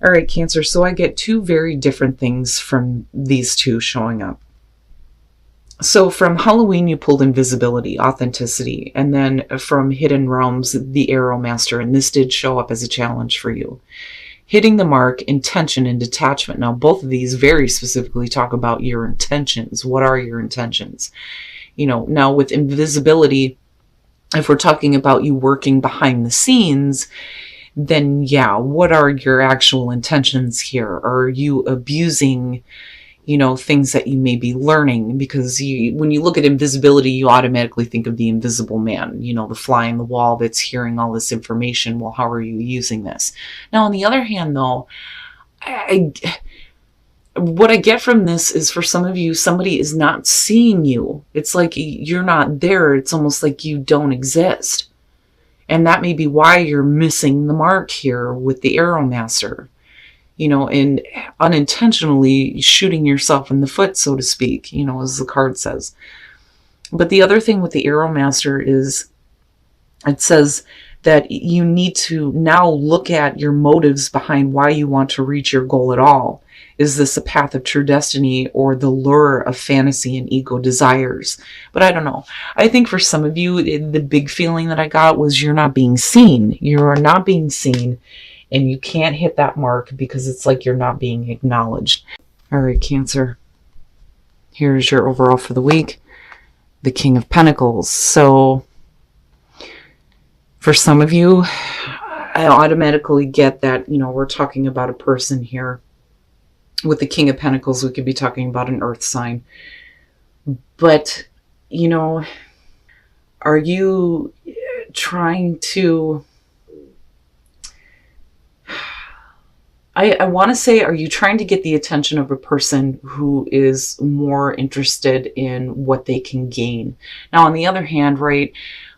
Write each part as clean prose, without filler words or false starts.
All right, Cancer. So I get two very different things from these two showing up. So from Halloween, you pulled invisibility, authenticity, and then from Hidden Realms, the Arrow Master, and this did show up as a challenge for you. Hitting the mark, intention, and detachment. Now, both of these very specifically talk about your intentions. What are your intentions? Now with invisibility, if we're talking about you working behind the scenes, then yeah, what are your actual intentions here? Are you abusing things that you may be learning? Because when you look at invisibility, you automatically think of the invisible man, the fly on the wall that's hearing all this information. Well, how are you using this? Now, on the other hand, though, what I get from this is, for some of you, somebody is not seeing you. It's like you're not there. It's almost like you don't exist. And that may be why you're missing the mark here with the Arrow Master. And unintentionally shooting yourself in the foot, so to speak, as the card says. But the other thing with the Arrow Master is it says that you need to now look at your motives behind why you want to reach your goal at all. Is this a path of true destiny or the lure of fantasy and ego desires? But I don't know. I think for some of you, the big feeling that I got was you're not being seen. You are not being seen. And you can't hit that mark because it's like you're not being acknowledged. All right, Cancer. Here's your overall for the week. The King of Pentacles. So for some of you, I automatically get that, we're talking about a person here. With the King of Pentacles, we could be talking about an earth sign. But, are you trying to... I want to say, are you trying to get the attention of a person who is more interested in what they can gain? Now, on the other hand, right,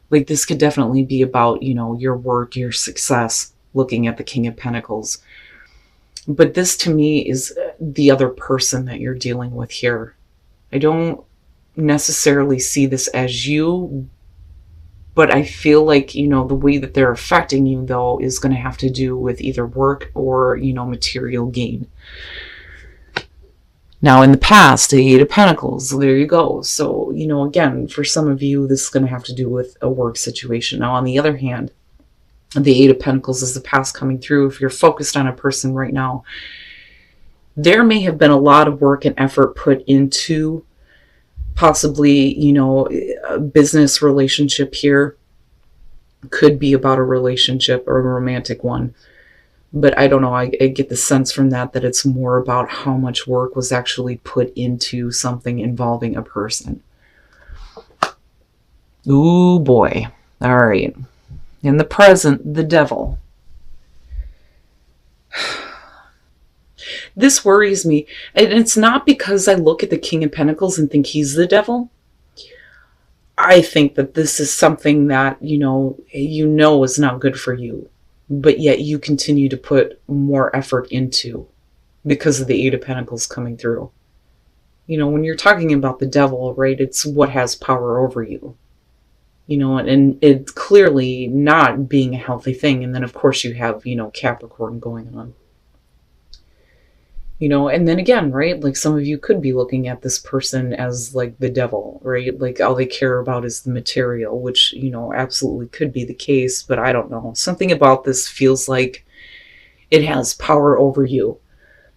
like this could definitely be about, your work, your success, looking at the King of Pentacles. But this to me is the other person that you're dealing with here. I don't necessarily see this as you, but I feel like, the way that they're affecting you, though, is going to have to do with either work or, material gain. Now, in the past, the Eight of Pentacles, there you go. So, again, for some of you, this is going to have to do with a work situation. Now, on the other hand, the Eight of Pentacles is the past coming through. If you're focused on a person right now, there may have been a lot of work and effort put into possibly, a business relationship here. Could be about a relationship or a romantic one. But I don't know. I get the sense from that it's more about how much work was actually put into something involving a person. Ooh, boy. All right. In the present, the Devil. This worries me. And it's not because I look at the King of Pentacles and think he's the devil. I think that this is something that, is not good for you. But yet you continue to put more effort into because of the Eight of Pentacles coming through. When you're talking about the devil, right, it's what has power over you. And it's clearly not being a healthy thing. And then, of course, you have, Capricorn going on. And then again, right, like some of you could be looking at this person as like the devil, right? Like all they care about is the material, which, absolutely could be the case, but I don't know. Something about this feels like it has power over you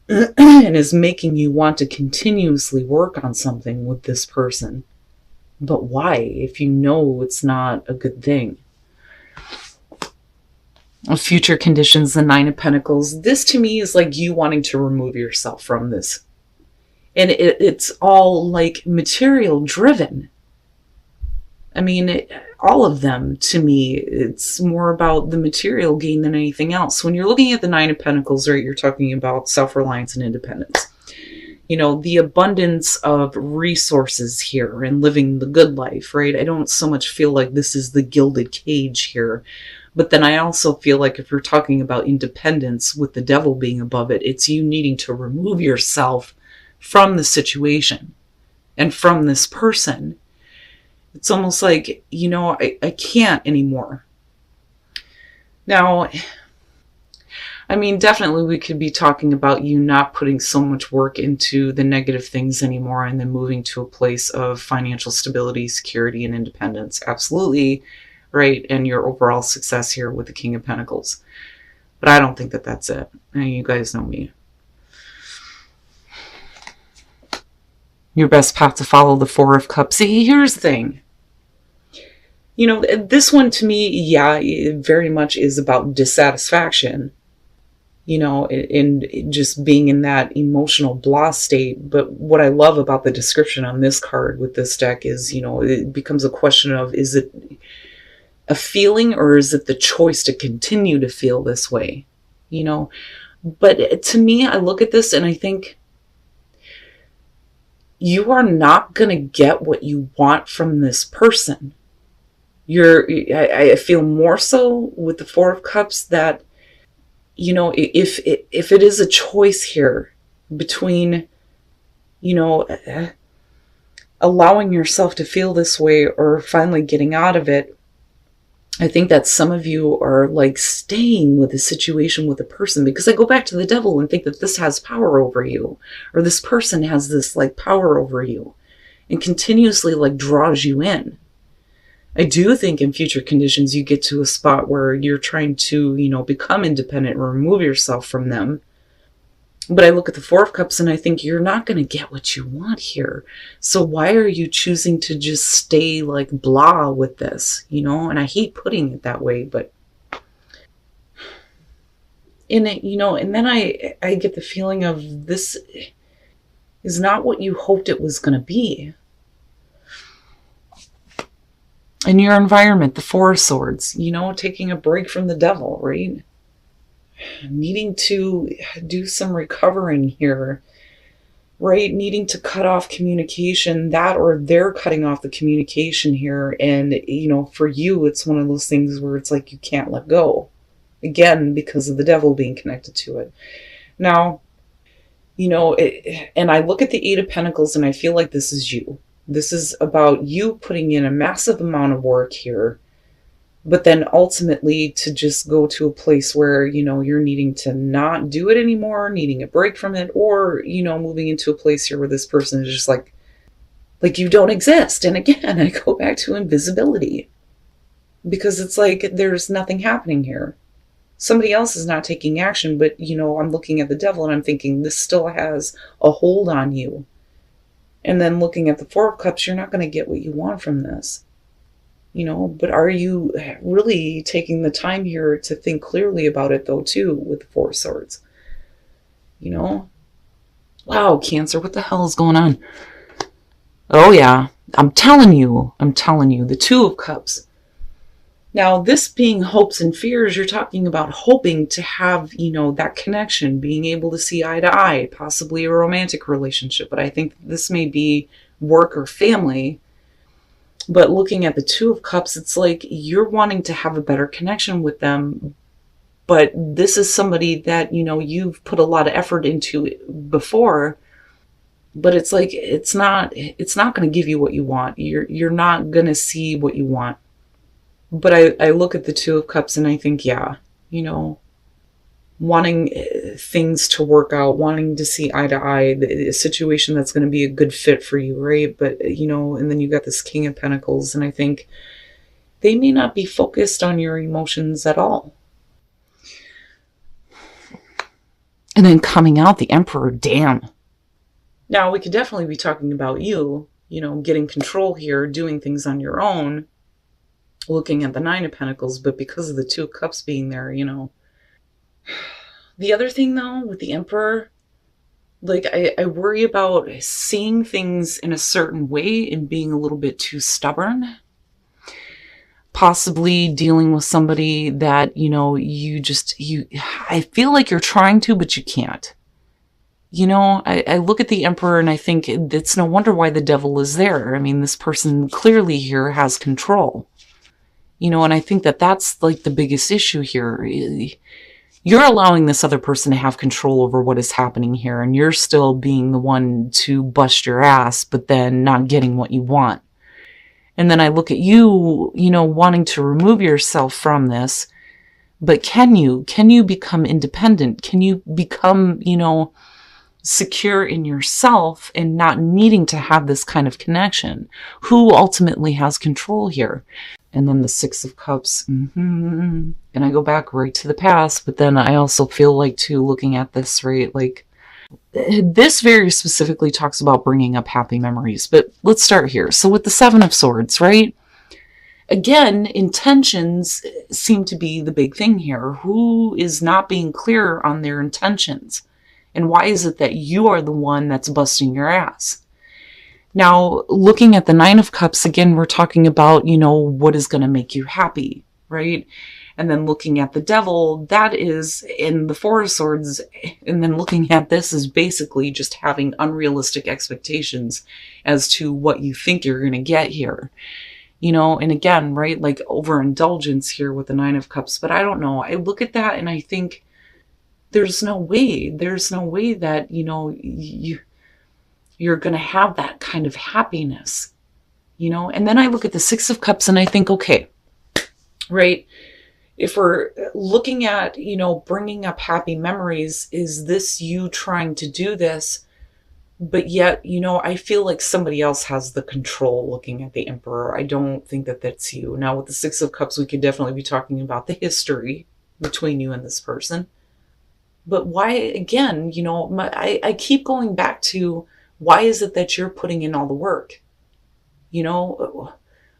and is making you want to continuously work on something with this person. But why, if you know it's not a good thing? Future conditions, the Nine of Pentacles. This to me is like you wanting to remove yourself from this. And it's all like material driven. I mean, all of them, to me, it's more about the material gain than anything else. When you're looking at the Nine of Pentacles, right, you're talking about self-reliance and independence. The abundance of resources here and living the good life, right? I don't so much feel like this is the gilded cage here. But then I also feel like if you're talking about independence with the devil being above it, it's you needing to remove yourself from the situation and from this person. It's almost like, I can't anymore. Now, I mean, definitely we could be talking about you not putting so much work into the negative things anymore and then moving to a place of financial stability, security, and independence. Absolutely, right? And your overall success here with the King of Pentacles. But I don't think that that's it. And you guys know me. Your best path to follow, the Four of Cups. See, here's the thing. You know, this one to me, yeah, it very much is about dissatisfaction. You know, and just being in that emotional blah state. But what I love about the description on this card with this deck is, you know, it becomes a question of, is it a feeling or is it the choice to continue to feel this way? You know, but to me, I look at this and I think you are not going to get what you want from this person. I feel more so with the Four of Cups that, you know, if it is a choice here between, you know, allowing yourself to feel this way or finally getting out of it, I think that some of you are like staying with a situation with a person, because I go back to the Devil and think that this has power over you, or this person has this like power over you and continuously like draws you in. I do think in future conditions you get to a spot where you're trying to, you know, become independent and remove yourself from them. But I look at the Four of Cups and I think you're not going to get what you want here. So why are you choosing to just stay like blah with this, you know? And I hate putting it that way, but in it, you know, and then I get the feeling of this is not what you hoped it was going to be. In your environment, the Four of Swords, you know, taking a break from the Devil, right? Needing to do some recovering here, right? Needing to cut off communication, that or they're cutting off the communication here. And, you know, for you, it's one of those things where it's like you can't let go. Again, because of the Devil being connected to it. Now, you know, and I look at the Eight of Pentacles and I feel like this is you. This is about you putting in a massive amount of work here, but then ultimately to just go to a place where, you know, you're needing to not do it anymore, needing a break from it, or, you know, moving into a place here where this person is just like you don't exist. And again, I go back to invisibility, because it's like there's nothing happening here. Somebody else is not taking action, but, you know, I'm looking at the Devil and I'm thinking this still has a hold on you. And then looking at the Four of Cups, you're not going to get what you want from this. You know, but are you really taking the time here to think clearly about it, though, too, with the Four of Swords? You know? Wow, Cancer, what the hell is going on? Oh, yeah. I'm telling you, the Two of Cups. Now, this being hopes and fears, you're talking about hoping to have, you know, that connection, being able to see eye to eye, possibly a romantic relationship. But I think this may be work or family. But looking at the Two of Cups, it's like you're wanting to have a better connection with them. But this is somebody that, you know, you've put a lot of effort into before. But it's like it's not going to give you what you want. You're not going to see what you want. But I look at the Two of Cups and I think, yeah, you know, wanting things to work out, wanting to see eye to eye, a situation that's going to be a good fit for you, right? But, you know, and then you got this King of Pentacles, and I think they may not be focused on your emotions at all. And then coming out, the Emperor, damn. Now, we could definitely be talking about you, you know, getting control here, doing things on your own, looking at the Nine of Pentacles, but because of the Two of Cups being there, you know. The other thing, though, with the Emperor, like, I worry about seeing things in a certain way and being a little bit too stubborn. Possibly dealing with somebody that, you know, I feel like you're trying to, but you can't. You know, I look at the Emperor and I think it's no wonder why the Devil is there. I mean, this person clearly here has control. You know, and I think that that's like the biggest issue here. You're allowing this other person to have control over what is happening here, and you're still being the one to bust your ass, but then not getting what you want. And then I look at you, you know, wanting to remove yourself from this, But can you become independent? Can you become, secure in yourself and not needing to have this kind of connection? Who ultimately has control here? And then the Six of Cups. And I go back right to the past, but then I also feel like too, looking at this, right? Like this very specifically talks about bringing up happy memories, but let's start here. So with the Seven of Swords, right? Again, intentions seem to be the big thing here. Who is not being clear on their intentions? And why is it that you are the one that's busting your ass? Now, looking at the Nine of Cups, again, we're talking about, what is going to make you happy, right? And then looking at the Devil, that is in the Four of Swords. And then looking at this is basically just having unrealistic expectations as to what you think you're going to get here. And again, right, like overindulgence here with the Nine of Cups. But I don't know. I look at that and I think there's no way that, you're going to have that kind of happiness, And then I look at the Six of Cups and I think, okay, right, if we're looking at, bringing up happy memories, is this you trying to do this? But yet, I feel like somebody else has the control looking at the Emperor. I don't think that that's you. Now, with the Six of Cups, we could definitely be talking about the history between you and this person. But why, again, I keep going back to, why is it that you're putting in all the work?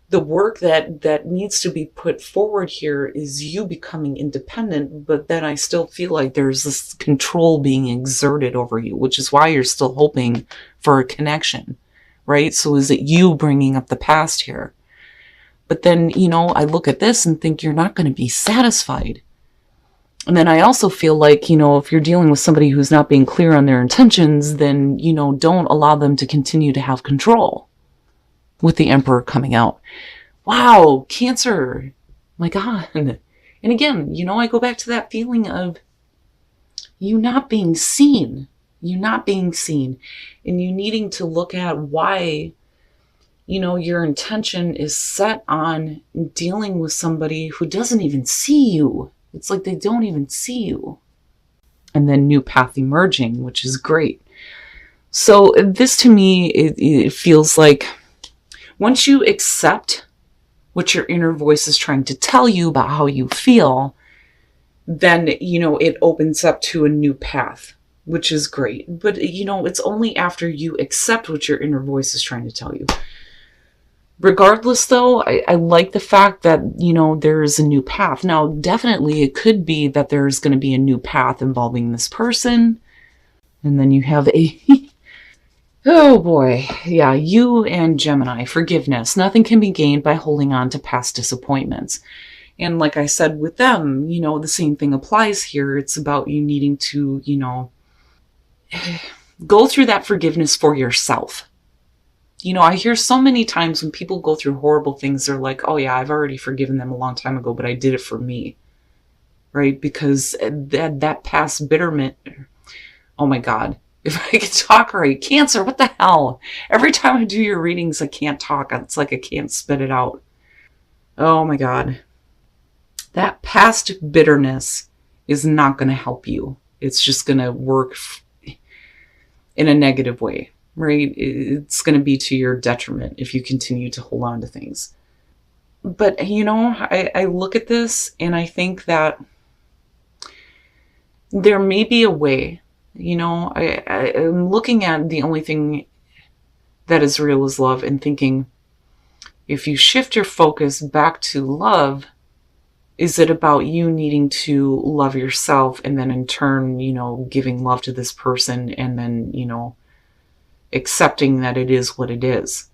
The work that needs to be put forward here is you becoming independent, but then I still feel like there's this control being exerted over you, which is why you're still hoping for a connection, right? So is it you bringing up the past here? But then, I look at this and think you're not going to be satisfied. And then I also feel like, if you're dealing with somebody who's not being clear on their intentions, then, don't allow them to continue to have control. With the Emperor coming out. Wow, Cancer. My God. And again, I go back to that feeling of you not being seen. You not being seen. And you needing to look at why, your intention is set on dealing with somebody who doesn't even see you. It's like they don't even see you. And then new path emerging, which is great. So this to me, it feels like once you accept what your inner voice is trying to tell you about how you feel, then, it opens up to a new path, which is great. But, it's only after you accept what your inner voice is trying to tell you. Regardless, though, I like the fact that, there is a new path. Now, definitely it could be that there's going to be a new path involving this person. And then you have a... Oh boy. Yeah, you and Gemini, forgiveness. Nothing can be gained by holding on to past disappointments. And like I said with them, the same thing applies here. It's about you needing to, go through that forgiveness for yourself. I hear so many times when people go through horrible things, they're like, oh yeah, I've already forgiven them a long time ago, but I did it for me. Right? Because that past bitterment, oh my God. If I could talk right. Cancer, what the hell? Every time I do your readings, I can't talk. It's like I can't spit it out. Oh my God. That past bitterness is not going to help you. It's just going to work in a negative way, right? It's going to be to your detriment if you continue to hold on to things. But, I look at this and I think that there may be a way. I'm looking at the only thing that is real is love and thinking, if you shift your focus back to love, is it about you needing to love yourself and then in turn, giving love to this person and then, accepting that it is what it is?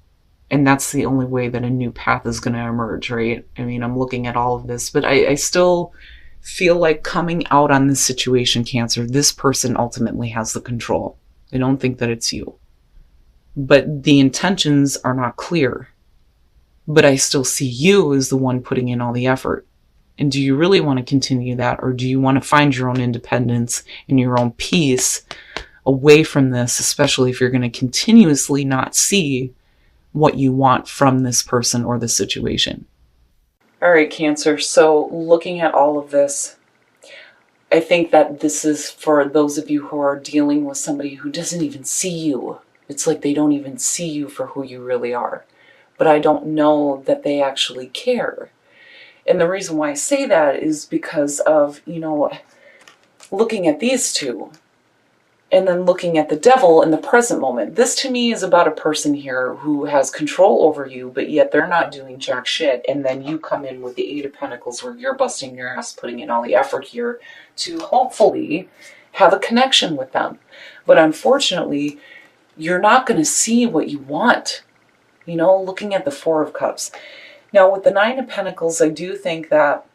And that's the only way that a new path is going to emerge, right? I mean, I'm looking at all of this, but I still feel like coming out on this situation, Cancer, this person ultimately has the control. I don't think that it's you. But the intentions are not clear. But I still see you as the one putting in all the effort. And do you really want to continue that? Or do you want to find your own independence and your own peace away from this, especially if you're going to continuously not see what you want from this person or the situation? All right, Cancer. So looking at all of this, I think that this is for those of you who are dealing with somebody who doesn't even see you. It's like they don't even see you for who you really are. But I don't know that they actually care. And the reason why I say that is because of, looking at these two and then looking at the devil in the present moment. This to me is about a person here who has control over you, but yet they're not doing jack shit. And then you come in with the Eight of Pentacles where you're busting your ass, putting in all the effort here to hopefully have a connection with them. But unfortunately, you're not going to see what you want. Looking at the Four of Cups. Now with the Nine of Pentacles, I do think that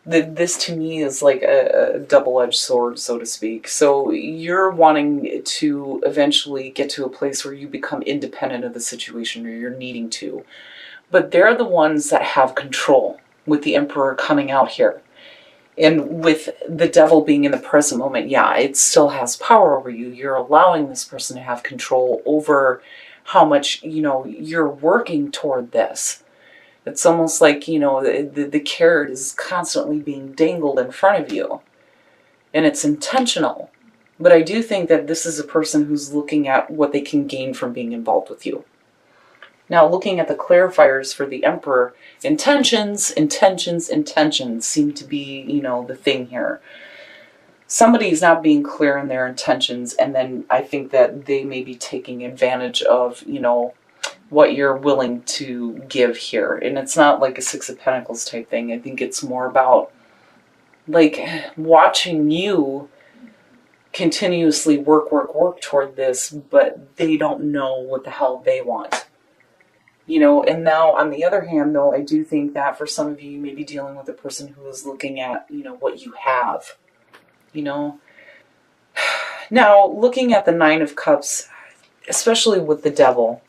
this to me is like a double-edged sword, so to speak. So you're wanting to eventually get to a place where you become independent of the situation, or you're needing to. But they're the ones that have control, with the Emperor coming out here. And with the devil being in the present moment, yeah, it still has power over you. You're allowing this person to have control over how much, you're working toward this. It's almost like, the carrot is constantly being dangled in front of you. And it's intentional. But I do think that this is a person who's looking at what they can gain from being involved with you. Now, looking at the clarifiers for the Emperor, intentions seem to be, the thing here. Somebody's not being clear in their intentions, and then I think that they may be taking advantage of, what you're willing to give here. And it's not like a Six of Pentacles type thing. I think it's more about like watching you continuously work toward this, but they don't know what the hell they want. And now on the other hand, though, I do think that for some of you, you may be dealing with a person who is looking at, what you have, Now, looking at the Nine of Cups, especially with the devil,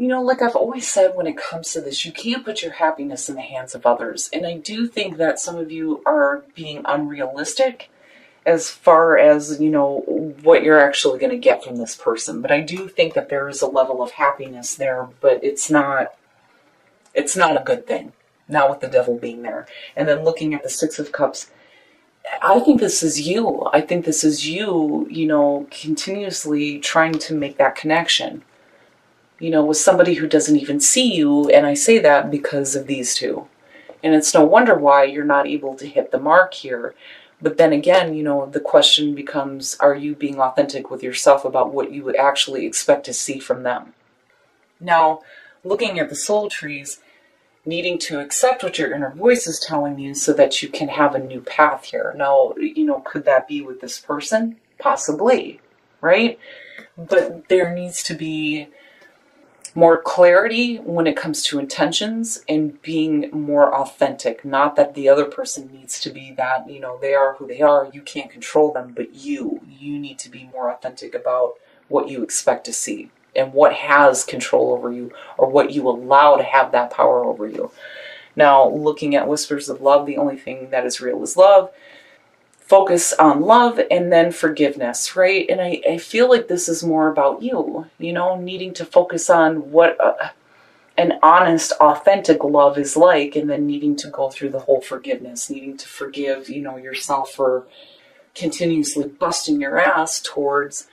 like I've always said, when it comes to this, you can't put your happiness in the hands of others. And I do think that some of you are being unrealistic as far as, what you're actually going to get from this person. But I do think that there is a level of happiness there, but it's not a good thing. Not with the devil being there. And then looking at the Six of Cups, I think this is you. I think this is you, continuously trying to make that connection. With somebody who doesn't even see you, and I say that because of these two. And it's no wonder why you're not able to hit the mark here. But then again, the question becomes, are you being authentic with yourself about what you would actually expect to see from them? Now, looking at the soul trees, needing to accept what your inner voice is telling you so that you can have a new path here. Now, could that be with this person? Possibly, right? But there needs to be more clarity when it comes to intentions and being more authentic. Not that the other person needs to be that, they are who they are. You can't control them, but you need to be more authentic about what you expect to see and what has control over you, or what you allow to have that power over you. Now, looking at Whispers of Love, the only thing that is real is love. Focus on love and then forgiveness, right? And I feel like this is more about you, needing to focus on what an honest, authentic love is like, and then needing to go through the whole forgiveness, needing to forgive, yourself for continuously busting your ass towards,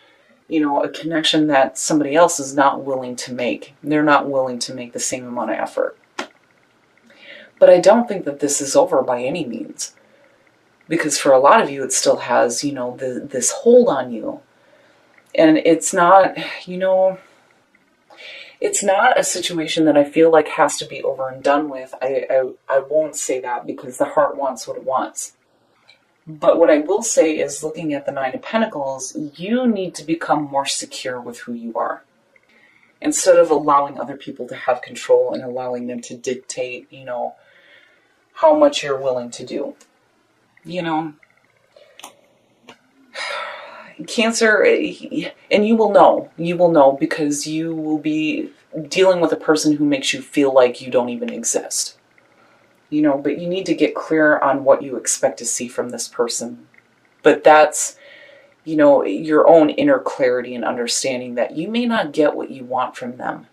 a connection that somebody else is not willing to make. They're not willing to make the same amount of effort. But I don't think that this is over by any means. Because for a lot of you, it still has, this hold on you. And it's not, it's not a situation that I feel like has to be over and done with. I won't say that, because the heart wants what it wants. But what I will say is, looking at the Nine of Pentacles, you need to become more secure with who you are. Instead of allowing other people to have control and allowing them to dictate, how much you're willing to do. Cancer, and you will know because you will be dealing with a person who makes you feel like you don't even exist. But you need to get clear on what you expect to see from this person. But that's, your own inner clarity and understanding that you may not get what you want from them.